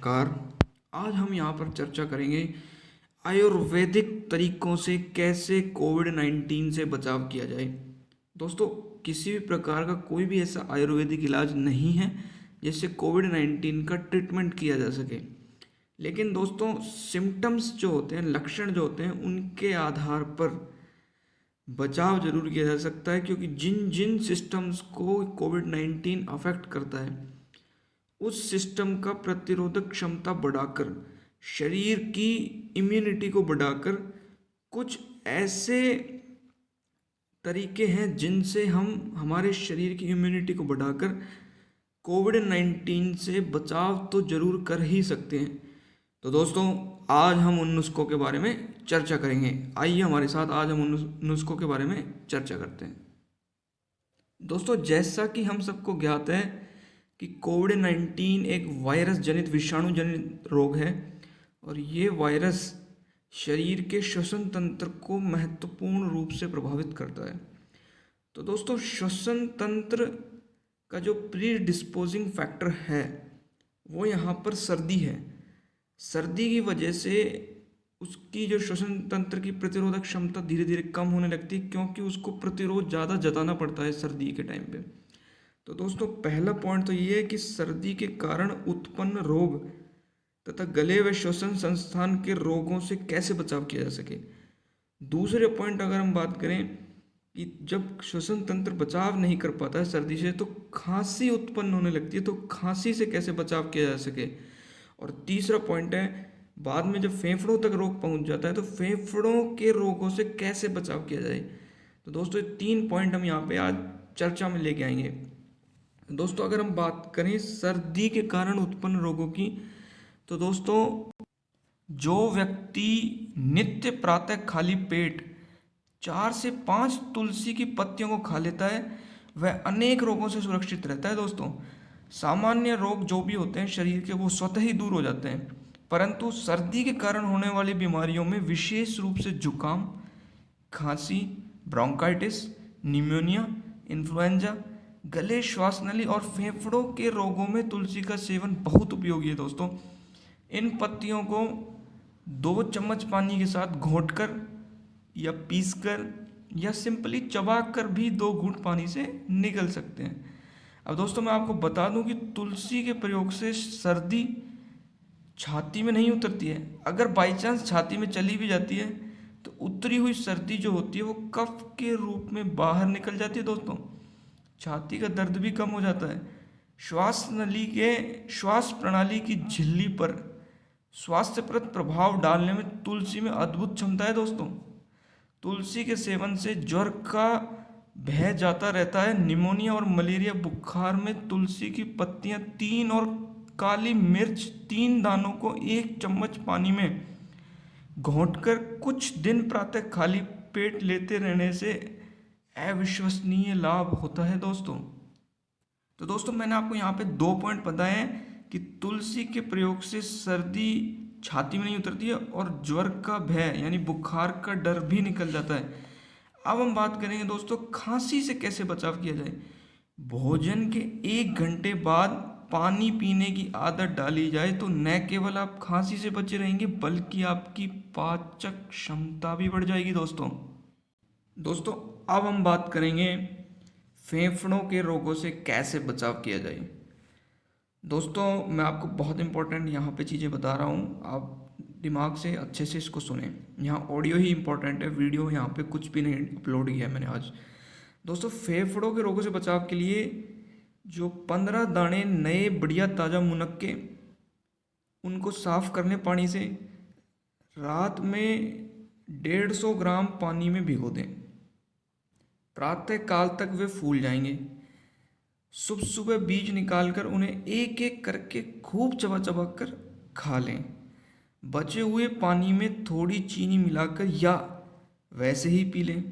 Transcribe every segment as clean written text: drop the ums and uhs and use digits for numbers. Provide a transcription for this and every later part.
नमस्कार। आज हम यहाँ पर चर्चा करेंगे आयुर्वेदिक तरीकों से कैसे कोविड-19 से बचाव किया जाए। दोस्तों, किसी भी प्रकार का कोई भी ऐसा आयुर्वेदिक इलाज नहीं है जिससे कोविड-19 का ट्रीटमेंट किया जा सके। लेकिन दोस्तों, सिम्टम्स जो होते हैं, लक्षण जो होते हैं, उनके आधार पर बचाव जरूर किया जा सकता है, क्योंकि जिन जिन सिस्टम्स को कोविड-19 अफेक्ट करता है उस सिस्टम का प्रतिरोधक क्षमता बढ़ाकर, शरीर की इम्यूनिटी को बढ़ाकर कुछ ऐसे तरीके हैं जिनसे हम हमारे शरीर की इम्यूनिटी को बढ़ाकर कोविड-19 से बचाव तो जरूर कर ही सकते हैं। तो दोस्तों, आज हम उन नुस्खों के बारे में चर्चा करेंगे। आइए हमारे साथ आज हम उन नुस्खों के बारे में चर्चा करते हैं। दोस्तों, जैसा कि हम सबको ज्ञात है कि कोविड-19 एक वायरस जनित विषाणु जनित रोग है और ये वायरस शरीर के श्वसन तंत्र को महत्वपूर्ण रूप से प्रभावित करता है। तो दोस्तों, श्वसन तंत्र का जो प्री डिस्पोजिंग फैक्टर है वो यहाँ पर सर्दी है। सर्दी की वजह से उसकी जो श्वसन तंत्र की प्रतिरोधक क्षमता धीरे धीरे कम होने लगती है, क्योंकि उसको प्रतिरोध ज़्यादा जताना पड़ता है सर्दी के टाइम पे। तो दोस्तों, पहला पॉइंट तो ये है कि सर्दी के कारण उत्पन्न रोग तथा गले व श्वसन संस्थान के रोगों से कैसे बचाव किया जा सके। दूसरे पॉइंट अगर हम बात करें कि जब श्वसन तंत्र बचाव नहीं कर पाता है सर्दी से तो खांसी उत्पन्न होने लगती है, तो खांसी से कैसे बचाव किया जा सके। और तीसरा पॉइंट है, बाद में जब फेफड़ों तक रोग पहुंच जाता है तो फेफड़ों के रोगों से कैसे बचाव किया जाए। तो दोस्तों, ये 3 पॉइंट हम यहाँ पे आज चर्चा में लेके आएंगे। दोस्तों, अगर हम बात करें सर्दी के कारण उत्पन्न रोगों की, तो दोस्तों, जो व्यक्ति नित्य प्रातः खाली पेट 4 से 5 तुलसी की पत्तियों को खा लेता है वह अनेक रोगों से सुरक्षित रहता है। दोस्तों, सामान्य रोग जो भी होते हैं शरीर के वो स्वतः ही दूर हो जाते हैं, परंतु सर्दी के कारण होने वाली बीमारियों में विशेष रूप से जुकाम, खांसी, ब्रोंकाइटिस, निमोनिया, इन्फ्लुएंजा, गले, श्वास नली और फेफड़ों के रोगों में तुलसी का सेवन बहुत उपयोगी है। दोस्तों, इन पत्तियों को 2 चम्मच पानी के साथ घोंटकर या पीसकर या सिंपली चबाकर भी 2 घूंट पानी से निकल सकते हैं। अब दोस्तों, मैं आपको बता दूं कि तुलसी के प्रयोग से सर्दी छाती में नहीं उतरती है। अगर बाई चांस छाती में चली भी जाती है तो उतरी हुई सर्दी जो होती है वो कफ के रूप में बाहर निकल जाती है। दोस्तों, छाती का दर्द भी कम हो जाता है। श्वास नली के श्वास प्रणाली की झिल्ली पर स्वास्थ्यप्रद प्रभाव डालने में तुलसी में अद्भुत क्षमता है। दोस्तों, तुलसी के सेवन से ज्वर का भय जाता रहता है। निमोनिया और मलेरिया बुखार में तुलसी की पत्तियां 3 और काली मिर्च 3 दानों को 1 चम्मच पानी में घोंटकर कुछ दिन प्रातः खाली पेट लेते रहने से अविश्वसनीय लाभ होता है। दोस्तों, तो दोस्तों, मैंने आपको यहाँ पे 2 पॉइंट बताए हैं कि तुलसी के प्रयोग से सर्दी छाती में नहीं उतरती है और ज्वर का भय यानी बुखार का डर भी निकल जाता है। अब हम बात करेंगे दोस्तों, खांसी से कैसे बचाव किया जाए। भोजन के 1 घंटे बाद पानी पीने की आदत डाली जाए तो न केवल आप खांसी से बचे रहेंगे बल्कि आपकी पाचक क्षमता भी बढ़ जाएगी। दोस्तों, अब हम बात करेंगे फेफड़ों के रोगों से कैसे बचाव किया जाए। दोस्तों, मैं आपको बहुत इंपॉर्टेंट यहाँ पे चीज़ें बता रहा हूँ, आप दिमाग से अच्छे से इसको सुने। यहाँ ऑडियो ही इंपॉर्टेंट है, वीडियो यहाँ पे कुछ भी नहीं अपलोड किया है मैंने आज। दोस्तों, फेफड़ों के रोगों से बचाव के लिए जो 15 दाने नए बढ़िया ताज़ा मुनक्के, उनको साफ करने पानी से रात में 150 ग्राम पानी में भिगो दें। प्रातः काल तक वे फूल जाएंगे। सुबह सुबह बीज निकालकर उन्हें एक एक करके खूब चबा चबा कर खा लें। बचे हुए पानी में थोड़ी चीनी मिलाकर या वैसे ही पी लें।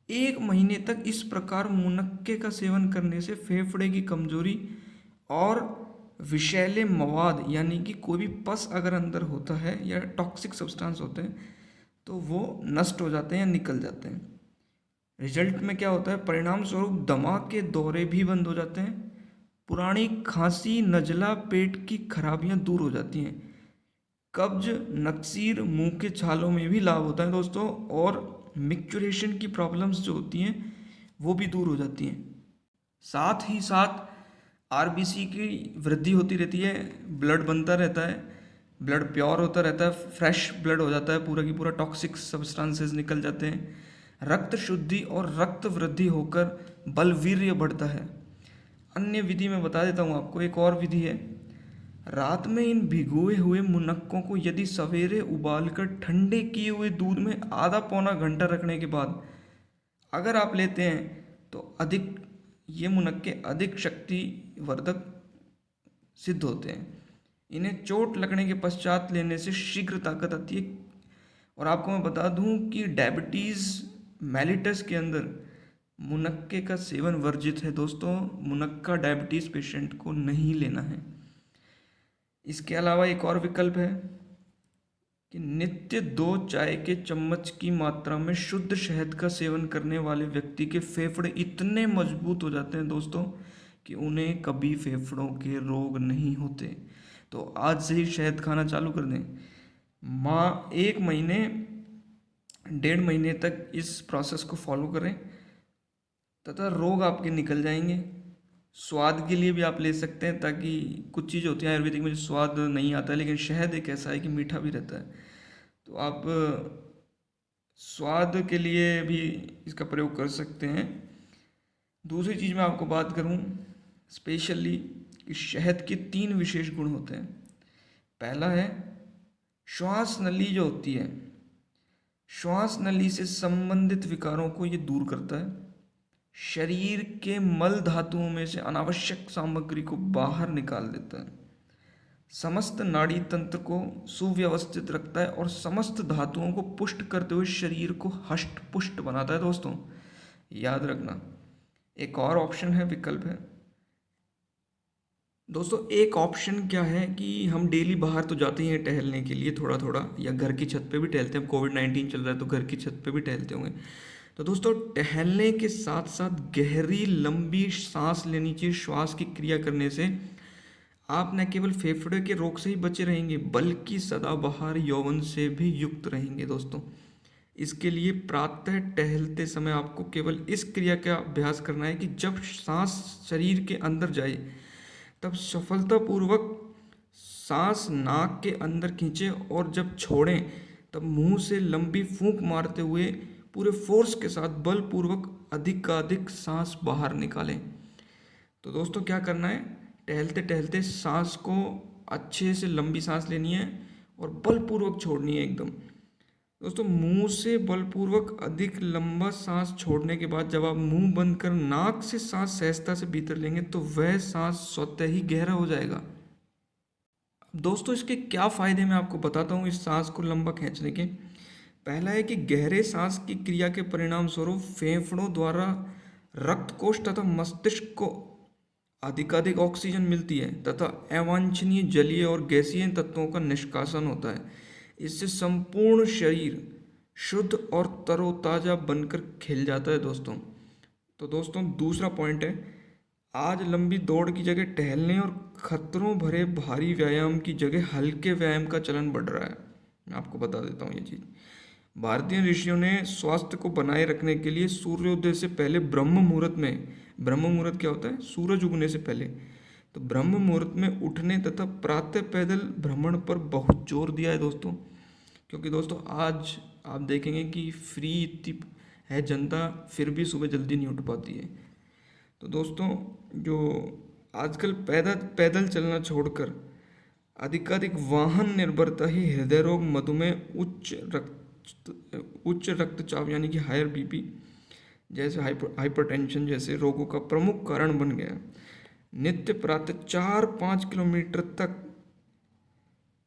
1 महीने तक इस प्रकार मुनक्के का सेवन करने से फेफड़े की कमजोरी और विषैले मवाद यानी कि कोई भी पस अगर अंदर होता है या टॉक्सिक सब्सटेंस होते हैं तो वो नष्ट हो जाते हैं या निकल जाते हैं। रिजल्ट में क्या होता है, परिणाम स्वरूप दिमाग के दौरे भी बंद हो जाते हैं, पुरानी खांसी, नज़ला, पेट की खराबियां दूर हो जाती हैं। कब्ज, नक्सीर, मुंह के छालों में भी लाभ होता है दोस्तों, और मिक्चुरेशन की प्रॉब्लम्स जो होती हैं वो भी दूर हो जाती हैं। साथ ही साथ आरबीसी की वृद्धि होती रहती है, ब्लड बनता रहता है, ब्लड प्योर होता रहता है, फ्रेश ब्लड हो जाता है, पूरा की पूरा टॉक्सिक सब्सटेंसेस निकल जाते हैं, रक्त शुद्धि और रक्त वृद्धि होकर बलवीर्य बढ़ता है। अन्य विधि मैं बता देता हूँ आपको, एक और विधि है। रात में इन भिगोए हुए मुनक्कों को यदि सवेरे उबालकर ठंडे किए हुए दूध में आधा पौना घंटा रखने के बाद अगर आप लेते हैं तो ये मुनक्के अधिक शक्तिवर्धक सिद्ध होते हैं। इन्हें चोट लगने के पश्चात लेने से शीघ्र ताकत आती है। और आपको मैं बता दूं कि डायबिटीज़ मेलिटस के अंदर मुनक्के का सेवन वर्जित है दोस्तों। मुनक्का डायबिटीज़ पेशेंट को नहीं लेना है। इसके अलावा एक और विकल्प है कि नित्य 2 चाय के चम्मच की मात्रा में शुद्ध शहद का सेवन करने वाले व्यक्ति के फेफड़े इतने मजबूत हो जाते हैं दोस्तों कि उन्हें कभी फेफड़ों के रोग नहीं होते। तो आज से ही शहद खाना चालू कर दें। 1 महीने 1.5 महीने तक इस प्रोसेस को फॉलो करें तथा रोग आपके निकल जाएंगे। स्वाद के लिए भी आप ले सकते हैं, ताकि कुछ चीज़ होती है आयुर्वेदिक में जो स्वाद नहीं आता है, लेकिन शहद एक ऐसा है कि मीठा भी रहता है, तो आप स्वाद के लिए भी इसका प्रयोग कर सकते हैं। दूसरी चीज़ मैं आपको बात करूं स्पेशली कि शहद के 3 विशेष गुण होते हैं। पहला है श्वास नली जो होती है, श्वास नली से संबंधित विकारों को ये दूर करता है। शरीर के मल धातुओं में से अनावश्यक सामग्री को बाहर निकाल देता है। समस्त नाड़ी तंत्र को सुव्यवस्थित रखता है और समस्त धातुओं को पुष्ट करते हुए शरीर को हष्ट पुष्ट बनाता है दोस्तों, याद रखना। एक और ऑप्शन है, विकल्प है दोस्तों। एक ऑप्शन क्या है कि हम डेली बाहर तो जाते ही हैं टहलने के लिए थोड़ा थोड़ा, या घर की छत पे भी टहलते हैं। कोविड-19 चल रहा है तो घर की छत पे भी टहलते होंगे। तो दोस्तों टहलने के साथ साथ गहरी लंबी सांस लेनी चाहिए। श्वास की क्रिया करने से आप न केवल फेफड़े के रोग से ही बचे रहेंगे बल्कि सदाबहार यौवन से भी युक्त रहेंगे दोस्तों। इसके लिए प्रातः टहलते समय आपको केवल इस क्रिया का अभ्यास करना है कि जब सांस शरीर के अंदर जाए तब सफलतापूर्वक सांस नाक के अंदर खींचें, और जब छोड़ें तब मुंह से लंबी फूंक मारते हुए पूरे फोर्स के साथ बलपूर्वक अधिकाधिक सांस बाहर निकालें। तो दोस्तों क्या करना है, टहलते टहलते सांस को अच्छे से लंबी सांस लेनी है और बलपूर्वक छोड़नी है एकदम। दोस्तों मुंह से बलपूर्वक अधिक लंबा सांस छोड़ने के बाद जब आप मुंह बंद कर नाक से सांस सहजता से भीतर लेंगे तो वह सांस स्वतः ही गहरा हो जाएगा। दोस्तों इसके क्या फ़ायदे मैं आपको बताता हूँ इस सांस को लंबा खींचने के। पहला है कि गहरे सांस की क्रिया के परिणाम स्वरूप फेफड़ों द्वारा रक्त कोश तथा मस्तिष्क को अधिकाधिक ऑक्सीजन मिलती है तथा अवांछनीय जलीय और गैसीय तत्वों का निष्कासन होता है। इससे संपूर्ण शरीर शुद्ध और तरोताजा बनकर खिल जाता है दोस्तों। तो दोस्तों दूसरा पॉइंट है, आज लंबी दौड़ की जगह टहलने और खतरों भरे भारी व्यायाम की जगह हल्के व्यायाम का चलन बढ़ रहा है। मैं आपको बता देता हूँ ये चीज़। भारतीय ऋषियों ने स्वास्थ्य को बनाए रखने के लिए सूर्योदय से पहले ब्रह्म मुहूर्त में, ब्रह्म मुहूर्त क्या होता है, सूरज उगने से पहले, तो ब्रह्म मुहूर्त में उठने तथा प्रातः पैदल भ्रमण पर बहुत जोर दिया है दोस्तों। क्योंकि दोस्तों आज आप देखेंगे कि फ्री इतनी है जनता फिर भी सुबह जल्दी नहीं उठ पाती है। तो दोस्तों जो आजकल पैदल चलना छोड़कर अधिकाधिक वाहन निर्भरता ही हृदय रोग, मधुमेह, उच्च रक्तचाप यानी कि हायर बीपी जैसे हाइपरटेंशन जैसे रोगों का प्रमुख कारण बन गया। नित्य प्रातः 4-5 किलोमीटर तक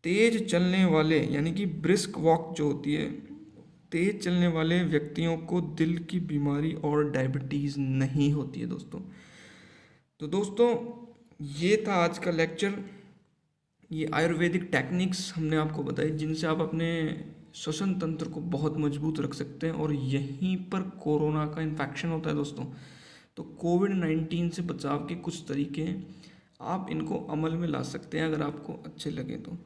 तेज चलने वाले यानी कि ब्रिस्क वॉक जो होती है, तेज चलने वाले व्यक्तियों को दिल की बीमारी और डायबिटीज़ नहीं होती है दोस्तों। तो दोस्तों ये था आज का लेक्चर। ये आयुर्वेदिक टेक्निक्स हमने आपको बताई जिनसे आप अपने श्वसन तंत्र को बहुत मजबूत रख सकते हैं। और यहीं पर कोरोना का इन्फेक्शन होता है दोस्तों। तो कोविड-19 से बचाव के कुछ तरीके हैं। आप इनको अमल में ला सकते हैं अगर आपको अच्छे लगे तो।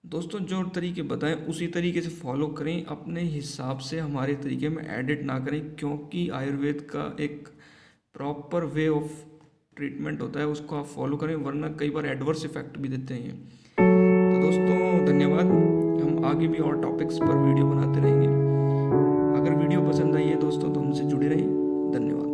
दोस्तों जो तरीके बताएं उसी तरीके से फॉलो करें, अपने हिसाब से हमारे तरीके में एडिट ना करें, क्योंकि आयुर्वेद का एक प्रॉपर वे ऑफ ट्रीटमेंट होता है, उसको आप फॉलो करें, वरना कई बार एडवर्स इफेक्ट भी देते हैं ये। तो दोस्तों धन्यवाद, हम आगे भी और टॉपिक्स पर वीडियो बनाते रहेंगे। अगर वीडियो पसंद आई है दोस्तों तो हमसे जुड़े रहें। धन्यवाद।